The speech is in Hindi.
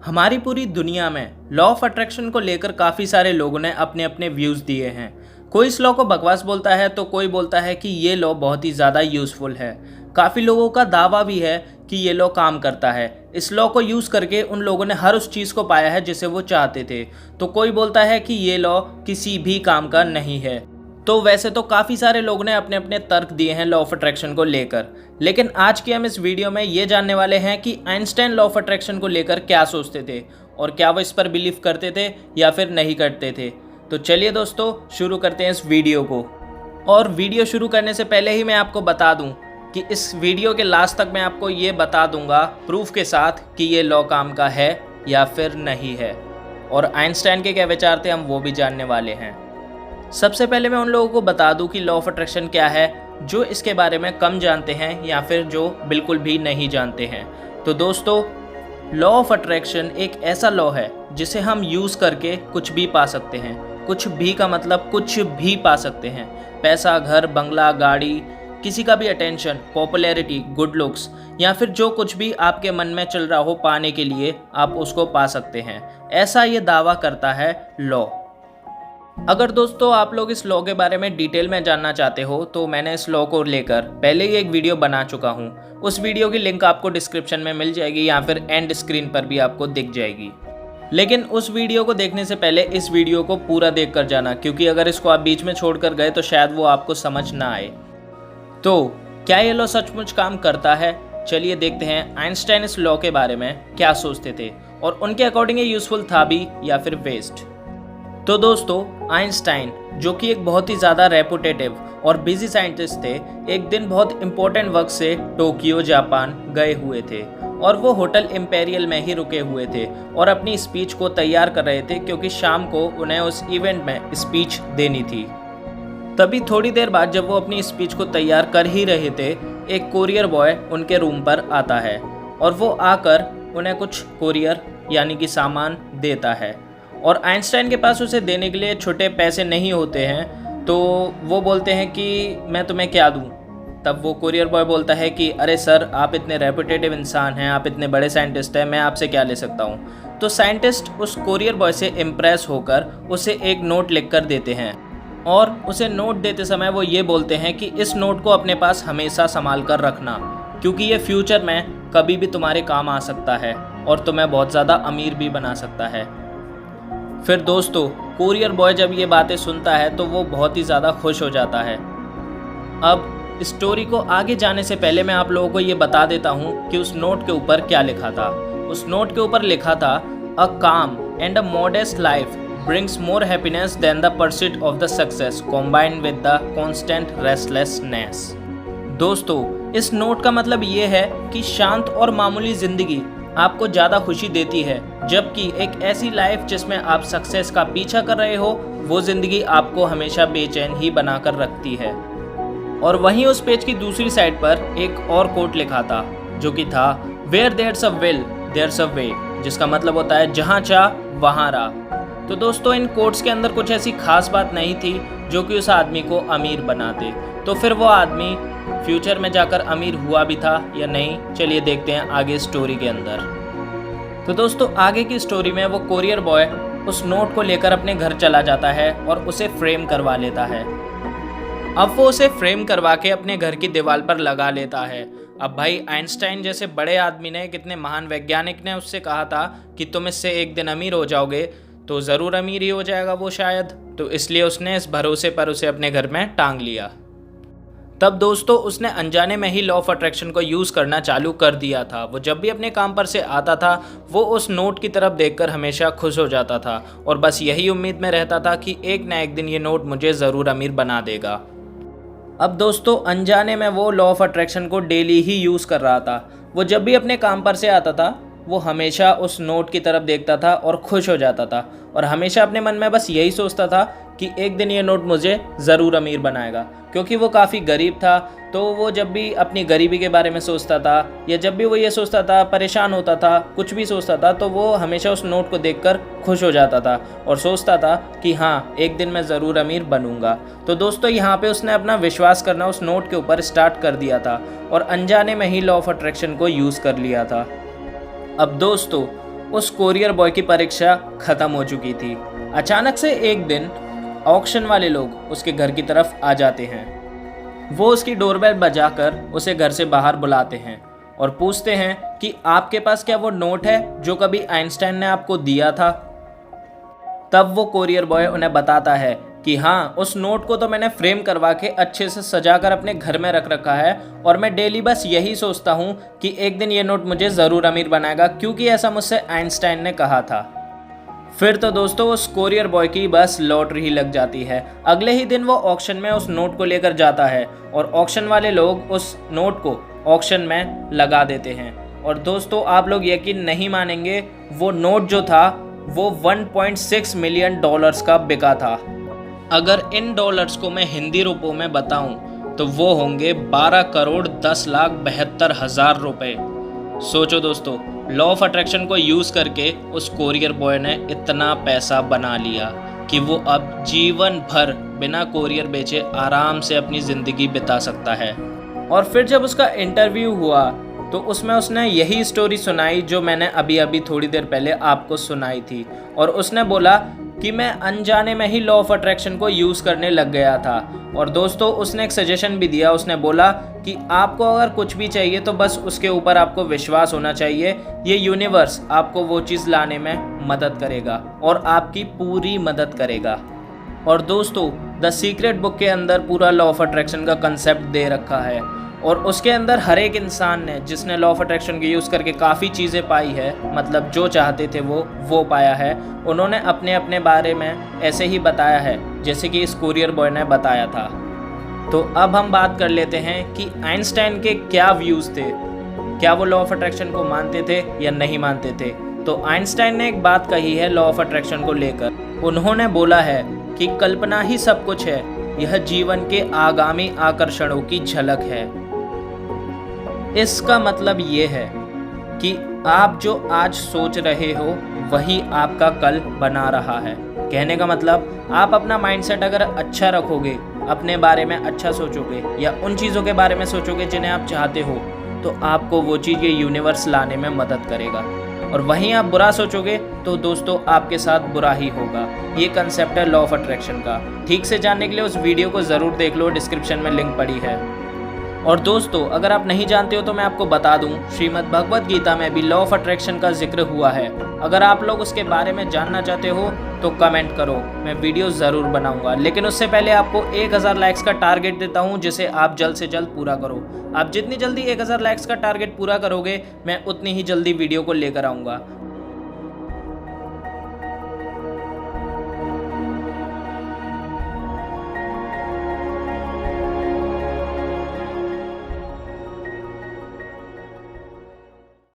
हमारी पूरी दुनिया में लॉ ऑफ अट्रैक्शन को लेकर काफ़ी सारे लोगों ने अपने अपने व्यूज़ दिए हैं। कोई इस लॉ को बकवास बोलता है तो कोई बोलता है कि ये लॉ बहुत ही ज़्यादा यूज़फुल है। काफ़ी लोगों का दावा भी है कि ये लॉ काम करता है। इस लॉ को यूज़ करके उन लोगों ने हर उस चीज़ को पाया है जिसे वो चाहते थे। तो कोई बोलता है कि ये लॉ किसी भी काम का नहीं है। तो वैसे तो काफ़ी सारे लोगों ने अपने अपने तर्क दिए हैं लॉ ऑफ अट्रैक्शन को लेकर, लेकिन आज की हम इस वीडियो में ये जानने वाले हैं कि आइंस्टाइन लॉ ऑफ अट्रैक्शन को लेकर क्या सोचते थे और क्या वो इस पर बिलीव करते थे या फिर नहीं करते थे। तो चलिए दोस्तों शुरू करते हैं इस वीडियो को। और वीडियो शुरू करने से पहले ही मैं आपको बता दूं कि इस वीडियो के लास्ट तक मैं आपको ये बता दूंगा प्रूफ के साथ कि ये लॉ काम का है या फिर नहीं है, और आइंस्टाइन के क्या विचार थे हम वो भी जानने वाले हैं। सबसे पहले मैं उन लोगों को बता दूं कि लॉ ऑफ अट्रैक्शन क्या है जो इसके बारे में कम जानते हैं या फिर जो बिल्कुल भी नहीं जानते हैं। तो दोस्तों, लॉ ऑफ अट्रैक्शन एक ऐसा लॉ है जिसे हम यूज़ करके कुछ भी पा सकते हैं। कुछ भी का मतलब कुछ भी पा सकते हैं। पैसा, घर, बंगला, गाड़ी, किसी का भी अटेंशन, पॉपुलैरिटी, गुड लुक्स या फिर जो कुछ भी आपके मन में चल रहा हो पाने के लिए आप उसको पा सकते हैं। ऐसा ये दावा करता है लॉ। अगर दोस्तों आप लोग इस लॉ के बारे में डिटेल में जानना चाहते हो तो मैंने इस लॉ को लेकर पहले ही एक वीडियो बना चुका हूँ। उस वीडियो की लिंक आपको डिस्क्रिप्शन में मिल जाएगी या फिर एंड स्क्रीन पर भी आपको दिख जाएगी। लेकिन उस वीडियो को देखने से पहले इस वीडियो को पूरा देख कर जाना, क्योंकि अगर इसको आप बीच में छोड़कर गए तो शायद वो आपको समझ ना आए। तो क्या ये लॉ सचमुच काम करता है? चलिए देखते हैं आइंस्टाइन इस लॉ के बारे में क्या सोचते थे और उनके अकॉर्डिंग ये यूजफुल था भी या फिर वेस्ट। तो दोस्तों, आइंस्टाइन जो कि एक बहुत ही ज़्यादा रेपुटेटिव और बिजी साइंटिस्ट थे, एक दिन बहुत इम्पोर्टेंट वर्क से टोक्यो जापान गए हुए थे और वो होटल इम्पेरियल में ही रुके हुए थे और अपनी स्पीच को तैयार कर रहे थे, क्योंकि शाम को उन्हें उस इवेंट में स्पीच देनी थी। तभी थोड़ी देर बाद जब वो अपनी स्पीच को तैयार कर ही रहे थे, एक कोरियर बॉय उनके रूम पर आता है और वो आकर उन्हें कुछ कोरियर यानी कि सामान देता है। और आइंस्टाइन के पास उसे देने के लिए छोटे पैसे नहीं होते हैं, तो वो बोलते हैं कि मैं तुम्हें क्या दूं। तब वो कोरियर बॉय बोलता है कि अरे सर, आप इतने रेपुटेटिव इंसान हैं, आप इतने बड़े साइंटिस्ट हैं, मैं आपसे क्या ले सकता हूं। तो साइंटिस्ट उस कोरियर बॉय से इम्प्रेस होकर उसे एक नोट लिख कर देते हैं और उसे नोट देते समय वो ये बोलते हैं कि इस नोट को अपने पास हमेशा संभाल कर रखना, क्योंकि ये फ्यूचर में कभी भी तुम्हारे काम आ सकता है और तुम्हें बहुत ज़्यादा अमीर भी बना सकता है। फिर दोस्तों, कोरियर बॉय जब ये बातें सुनता है तो वो बहुत ही ज़्यादा खुश हो जाता है। अब स्टोरी को आगे जाने से पहले मैं आप लोगों को ये बता देता हूँ कि उस नोट के ऊपर क्या लिखा था। उस नोट के ऊपर लिखा था, a calm and a modest life brings more happiness than the pursuit of the success combined with the constant restlessness. दोस्तों, इस नोट का मतलब ये है कि शांत और मामूली ज़िंदगी आपको ज़्यादा खुशी देती है, जबकि एक ऐसी लाइफ जिसमें आप सक्सेस का पीछा कर रहे हो, वो ज़िंदगी आपको हमेशा बेचैन ही बनाकर रखती है। और वहीं उस पेज की दूसरी साइड पर एक और कोट लिखा था जो कि था, where there's a will there's a way, जिसका मतलब होता है जहाँ चाह वहाँ राह। तो दोस्तों, इन कोट्स के अंदर कुछ ऐसी खास बात नहीं थी जो कि उस आदमी को अमीर बनाते। तो फिर वो आदमी फ्यूचर में जाकर अमीर हुआ भी था या नहीं, चलिए देखते हैं आगे स्टोरी के अंदर। तो दोस्तों, आगे की स्टोरी में वो कोरियर बॉय उस नोट को लेकर अपने घर चला जाता है और उसे फ्रेम करवा लेता है। अब वो उसे फ्रेम करवा के अपने घर की दीवार पर लगा लेता है। अब भाई, आइंस्टाइन जैसे बड़े आदमी ने, कितने महान वैज्ञानिक ने उससे कहा था कि तुम इससे एक दिन अमीर हो जाओगे, तो ज़रूर अमीर ही हो जाएगा वो शायद। तो इसलिए उसने इस भरोसे पर उसे अपने घर में टांग लिया। तब दोस्तों, उसने अनजाने में ही लॉ ऑफ अट्रैक्शन को यूज़ करना चालू कर दिया था। वो जब भी अपने काम पर से आता था वो उस नोट की तरफ देखकर हमेशा खुश हो जाता था और बस यही उम्मीद में रहता था कि एक ना एक दिन ये नोट मुझे ज़रूर अमीर बना देगा। अब दोस्तों, अनजाने में वो लॉ ऑफ अट्रैक्शन को डेली ही यूज़ कर रहा था। वो जब भी अपने काम पर से आता था वो हमेशा उस नोट की तरफ देखता था और खुश हो जाता था और हमेशा अपने मन में बस यही सोचता था कि एक दिन ये नोट मुझे ज़रूर अमीर बनाएगा। क्योंकि वो काफ़ी गरीब था, तो वो जब भी अपनी गरीबी के बारे में सोचता था या जब भी वो ये सोचता था, परेशान होता था, कुछ भी सोचता था, तो वो हमेशा उस नोट को देखकर खुश हो जाता था और सोचता था कि हाँ, एक दिन मैं ज़रूर अमीर बनूंगा। तो दोस्तों, यहाँ पे उसने अपना विश्वास करना उस नोट के ऊपर स्टार्ट कर दिया था और अनजाने में ही लॉ ऑफ अट्रैक्शन को यूज़ कर लिया था। अब दोस्तों, उस कोरियर बॉय की परीक्षा खत्म हो चुकी थी। अचानक से एक दिन ऑक्शन वाले लोग उसके घर की तरफ आ जाते हैं। वो उसकी डोरबेल बजाकर उसे घर से बाहर बुलाते हैं और पूछते हैं कि आपके पास क्या वो नोट है जो कभी आइंस्टाइन ने आपको दिया था। तब वो कोरियर बॉय उन्हें बताता है कि हाँ, उस नोट को तो मैंने फ्रेम करवा के अच्छे से सजाकर अपने घर में रख रखा है और मैं डेली बस यही सोचता हूँ कि एक दिन ये नोट मुझे ज़रूर अमीर बनाएगा, क्योंकि ऐसा मुझसे आइंस्टाइन ने कहा था। फिर तो दोस्तों उस कोरियर बॉय की बस लॉटरी ही लग जाती है। अगले ही दिन वो ऑक्शन में उस नोट को लेकर जाता है और ऑक्शन वाले लोग उस नोट को ऑक्शन में लगा देते हैं। और दोस्तों आप लोग यकीन नहीं मानेंगे, वो नोट जो था वो 1.6 मिलियन डॉलर्स का बिका था। अगर इन डॉलर्स को मैं हिंदी रुपयों में बताऊं तो वो होंगे 12,10,72,000 रुपये। सोचो दोस्तों, लॉ ऑफ अट्रैक्शन को यूज़ करके उस कोरियर बॉय ने इतना पैसा बना लिया कि वो अब जीवन भर बिना कोरियर बेचे आराम से अपनी ज़िंदगी बिता सकता है। और फिर जब उसका इंटरव्यू हुआ तो उसमें उसने यही स्टोरी सुनाई जो मैंने अभी अभी थोड़ी देर पहले आपको सुनाई थी। और उसने बोला कि मैं अनजाने में ही लॉ ऑफ अट्रैक्शन को यूज़ करने लग गया था। और दोस्तों उसने एक सजेशन भी दिया। उसने बोला कि आपको अगर कुछ भी चाहिए तो बस उसके ऊपर आपको विश्वास होना चाहिए। ये यूनिवर्स आपको वो चीज़ लाने में मदद करेगा और आपकी पूरी मदद करेगा। और दोस्तों द सीक्रेट बुक के अंदर पूरा लॉ ऑफ अट्रैक्शन का कंसेप्ट दे रखा है और उसके अंदर हर एक इंसान ने जिसने लॉ ऑफ अट्रैक्शन के यूज़ करके काफ़ी चीज़ें पाई है, मतलब जो चाहते थे वो पाया है। उन्होंने अपने अपने बारे में ऐसे ही बताया है जैसे कि इस कोरियर बॉय ने बताया था। तो अब हम बात कर लेते हैं कि आइंस्टाइन के क्या व्यूज़ थे, क्या वो लॉ ऑफ अट्रैक्शन को मानते थे या नहीं मानते थे। तो आइंस्टाइन ने एक बात कही है लॉ ऑफ अट्रैक्शन को लेकर। उन्होंने बोला है कि कल्पना ही सब कुछ है, यह जीवन के आगामी आकर्षणों की झलक है। इसका मतलब ये है कि आप जो आज सोच रहे हो वही आपका कल बना रहा है। कहने का मतलब आप अपना माइंडसेट अगर अच्छा रखोगे, अपने बारे में अच्छा सोचोगे या उन चीज़ों के बारे में सोचोगे जिन्हें आप चाहते हो, तो आपको वो चीज़ ये यूनिवर्स लाने में मदद करेगा। और वहीं आप बुरा सोचोगे तो दोस्तों आपके साथ बुरा ही होगा। ये कंसेप्ट है लॉ ऑफ अट्रैक्शन का। ठीक से जानने के लिए उस वीडियो को ज़रूर देख लो, डिस्क्रिप्शन में लिंक पड़ी है। और दोस्तों अगर आप नहीं जानते हो तो मैं आपको बता दूं, श्रीमद् भगवत गीता में भी लॉ ऑफ अट्रैक्शन का जिक्र हुआ है। अगर आप लोग उसके बारे में जानना चाहते हो तो कमेंट करो, मैं वीडियो ज़रूर बनाऊंगा। लेकिन उससे पहले आपको 1000 लाइक्स का टारगेट देता हूं जिसे आप जल्द से जल्द पूरा करो। आप जितनी जल्दी 1000 लाइक्स का टारगेट पूरा करोगे मैं उतनी ही जल्दी वीडियो को लेकर आऊँगा।